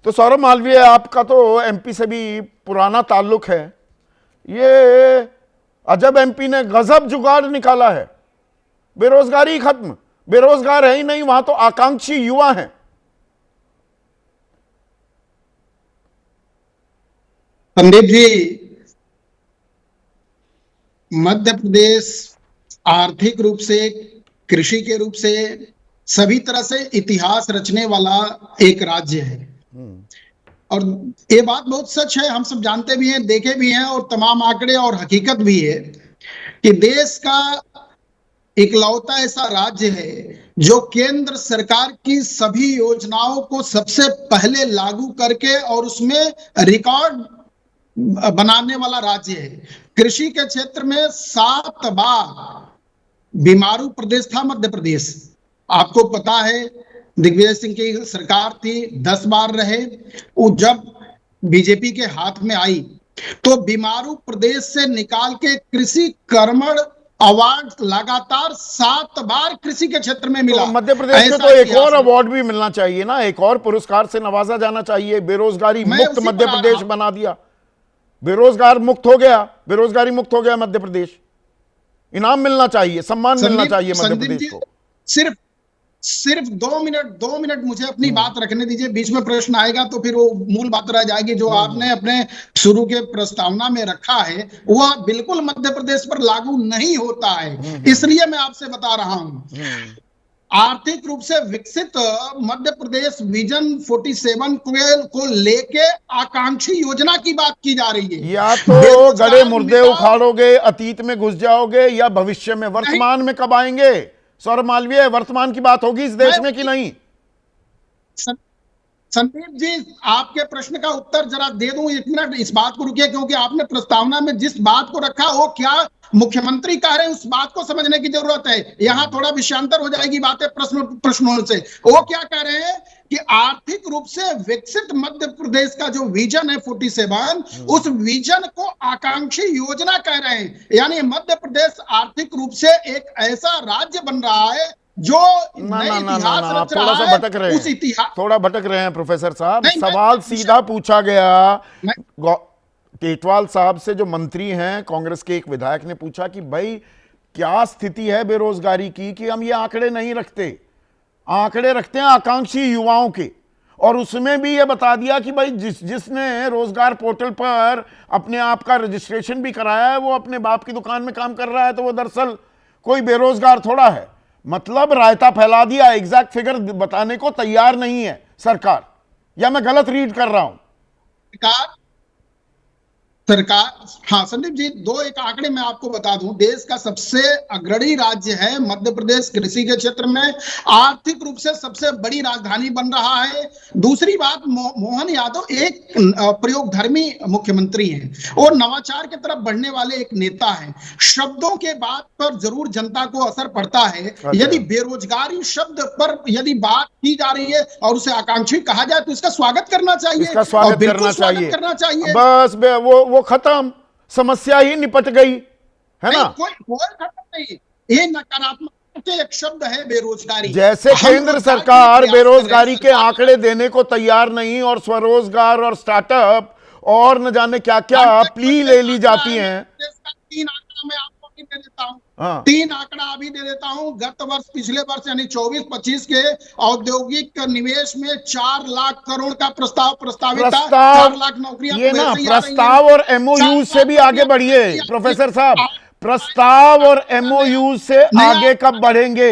तो सौरभ मालवीय, आपका तो एमपी से भी पुराना ताल्लुक है। ये अजब एमपी ने गजब जुगाड़ निकाला है। बेरोजगारी खत्म, बेरोजगार है ही नहीं, वहां तो आकांक्षी युवा हैं। संदीप जी, मध्य प्रदेश आर्थिक रूप से, कृषि के रूप से, सभी तरह से इतिहास रचने वाला एक राज्य है। और ये बात बहुत सच है, हम सब जानते भी हैं, देखे भी हैं, और तमाम आंकड़े और हकीकत भी है कि देश का इकलौता ऐसा राज्य है जो केंद्र सरकार की सभी योजनाओं को सबसे पहले लागू करके और उसमें रिकॉर्ड बनाने वाला राज्य है। कृषि के क्षेत्र में 7 बार बीमारू प्रदेश था मध्य प्रदेश। आपको पता है, दिग्विजय सिंह की सरकार थी, 10 बार रहे। वो जब बीजेपी के हाथ में आई तो बीमारू प्रदेश से निकाल के कृषि कर्मण अवार्ड लगातार 7 बार कृषि के क्षेत्र में मिला। तो मध्य प्रदेश को तो एक और अवार्ड भी मिलना चाहिए ना, एक और पुरस्कार से नवाजा जाना चाहिए। बेरोजगारी मुक्त मध्य प्रदेश बना दिया, बेरोजगार मुक्त हो गया, बेरोजगारी मुक्त हो गया मध्य प्रदेश। इनाम मिलना चाहिए, सम्मान मिलना चाहिए मध्य प्रदेश को। सिर्फ 2 मिनट मुझे अपनी बात रखने दीजिए। बीच में प्रश्न आएगा तो फिर वो मूल बात रह जाएगी। जो आपने अपने शुरू के प्रस्तावना में रखा है वह बिल्कुल मध्य प्रदेश पर लागू नहीं होता है, इसलिए मैं आपसे बता रहा हूं। आर्थिक रूप से विकसित मध्य प्रदेश विजन 47 को लेके आकांक्षी योजना की बात की जा रही है। या तो गड़े मुर्दे उखाड़ोगे, अतीत में घुस जाओगे, या भविष्य में, वर्तमान में कब आएंगे? सौरभ मालवीय, वर्तमान की बात होगी इस देश में कि नहीं? संदीप जी, आपके प्रश्न का उत्तर जरा दे दूं। 1 मिनट इस बात को रुकिए, क्योंकि आपने प्रस्तावना में जिस बात को रखा वो क्या मुख्यमंत्री कह रहे हैं उस बात को समझने की जरूरत है। यहाँ थोड़ा विषयांतर हो जाएगी बातें प्रश्नों से। वो क्या कह रहे हैं कि आर्थिक रूप से विकसित मध्य प्रदेश का जो विजन है 47, उस विजन को आकांक्षी योजना कह रहे हैं। यानी मध्य प्रदेश आर्थिक रूप से एक ऐसा राज्य बन रहा है जो इतिहास रच रहा है। थोड़ा सा भटक रहे हैं, थोड़ा भटक रहे हैं प्रोफेसर साहब। सवाल सीधा पूछा गया टेटवाल साहब से, जो मंत्री हैं, कांग्रेस के एक विधायक ने पूछा कि भाई क्या स्थिति है बेरोजगारी की कि हम ये आंकड़े नहीं रखते, आंकड़े रखते हैं आकांक्षी युवाओं के। और उसमें भी ये बता दिया कि भाई जिसने रोजगार पोर्टल पर अपने आप का रजिस्ट्रेशन भी कराया है वो अपने बाप की दुकान में काम कर रहा है, तो वो दरअसल कोई बेरोजगार थोड़ा है। मतलब रायता फैला दिया, एग्जैक्ट फिगर बताने को तैयार नहीं है सरकार। या मैं गलत रीड कर रहा हूं? सरकार, हाँ संदीप जी, 1 आंकड़े मैं आपको बता दूं। देश का सबसे अग्रणी राज्य है मध्य प्रदेश कृषि के क्षेत्र में, आर्थिक रूप से सबसे बड़ी राजधानी बन रहा है। दूसरी बात, मोहन यादव एक प्रयोगधर्मी मुख्यमंत्री हैं और नवाचार की तरफ बढ़ने वाले एक नेता हैं। शब्दों के बात पर जरूर जनता को असर पड़ता है। यदि बेरोजगारी शब्द पर यदि बात की जा रही है और उसे आकांक्षी कहा जाए तो इसका स्वागत करना चाहिए, इसका स्वागत करना चाहिए। बस वो खत्म, समस्या ही निपट गई, है ना? कोई खत्म नहीं। ये नकारात्मक एक शब्द है बेरोजगारी। जैसे केंद्र सरकार बेरोजगारी के आंकड़े देने को तैयार नहीं, और स्वरोजगार और स्टार्टअप और न जाने क्या क्या प्ली ले ली जाती हैं। 3 आंकड़ा मैं आपको भी दे देता हूं। 3 आंकड़ा अभी दे देता हूं। गत वर्ष, पिछले वर्ष यानी 24-25 के औद्योगिक निवेश में 4 लाख करोड़ का प्रस्तावित था। 4 लाख नौकरियां ये ना प्रस्ताव और एमओयू से भी आगे बढ़िए प्रोफेसर साहब। प्रस्ताव और एमओयू से आगे कब बढ़ेंगे?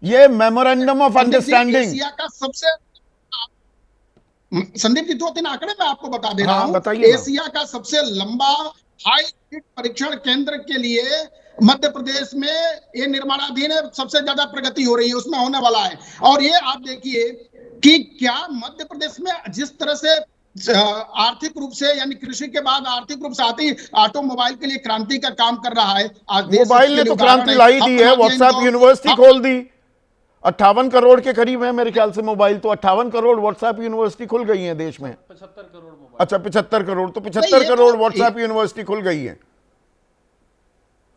ये मेमोरेंडम ऑफ अंडरस्टैंडिंग। एशिया का सबसे, संदीप जी 2-3 आंकड़े मैं आपको बता दे रहा हूं। एशिया का सबसे लंबा हाई स्पीड परीक्षण केंद्र के लिए मध्य प्रदेश में ये निर्माणाधीन है, सबसे ज्यादा प्रगति हो रही है, उसमें होने वाला है। और ये आप देखिए कि क्या मध्य प्रदेश में जिस तरह से आर्थिक रूप से, यानी कृषि के बाद आर्थिक रूप से आती ऑटोमोबाइल के लिए क्रांति का काम कर रहा है। आज मोबाइल ने तो क्रांति लाई दी है। व्हाट्सएप यूनिवर्सिटी खोल दी, 58 करोड़ के करीब है मेरे ख्याल से मोबाइल। तो 58 करोड़ व्हाट्सएप यूनिवर्सिटी खुल गई है देश में। 75 करोड़ मोबाइल। अच्छा 75 करोड़, तो 75 करोड़ व्हाट्सएप यूनिवर्सिटी खुल गई है।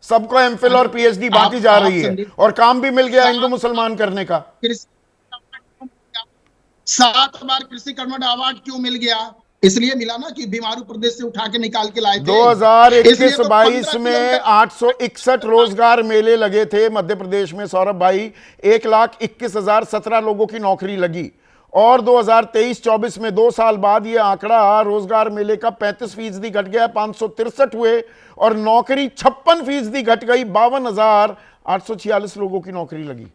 सबको एमफिल और पीएचडी बांटी जा रही है, और काम भी मिल गया हिंदू मुसलमान करने का। 7 बार कृषि कर्मठ अवार्ड क्यों मिल गया? इसलिए मिला ना कि बीमारू प्रदेश से उठा के निकाल के लाए थे। 2021-22 में 861 रोजगार मेले लगे थे मध्य प्रदेश में सौरभ भाई, 1,21,017 लोगों की नौकरी लगी। और 2023-24 में 2 साल बाद ये आंकड़ा रोजगार मेले का 35% घट गया, 563 हुए, और नौकरी 56% घट गई, 52,846 लोगों की नौकरी लगी।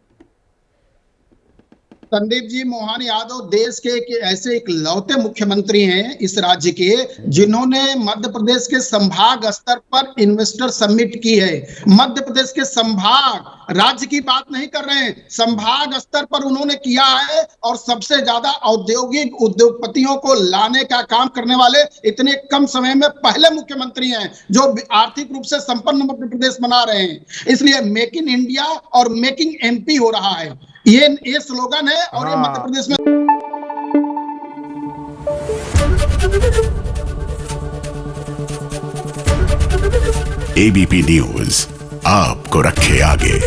संदीप जी, मोहन यादव देश के ऐसे एक लौते मुख्यमंत्री हैं इस राज्य के जिन्होंने मध्य प्रदेश के संभाग स्तर पर इन्वेस्टर समिट की है। मध्य प्रदेश के संभाग, राज्य की बात नहीं कर रहे हैं, संभाग स्तर पर उन्होंने किया है। और सबसे ज्यादा औद्योगिक उद्योगपतियों को लाने का काम करने वाले इतने कम समय में पहले मुख्यमंत्री हैं जो आर्थिक रूप से संपन्न मध्य प्रदेश बना रहे हैं। इसलिए मेक इन इंडिया और मेकिंग एमपी हो रहा है, ये स्लोगन है। और ये मध्य प्रदेश में एबीपी न्यूज आपको रखे आगे।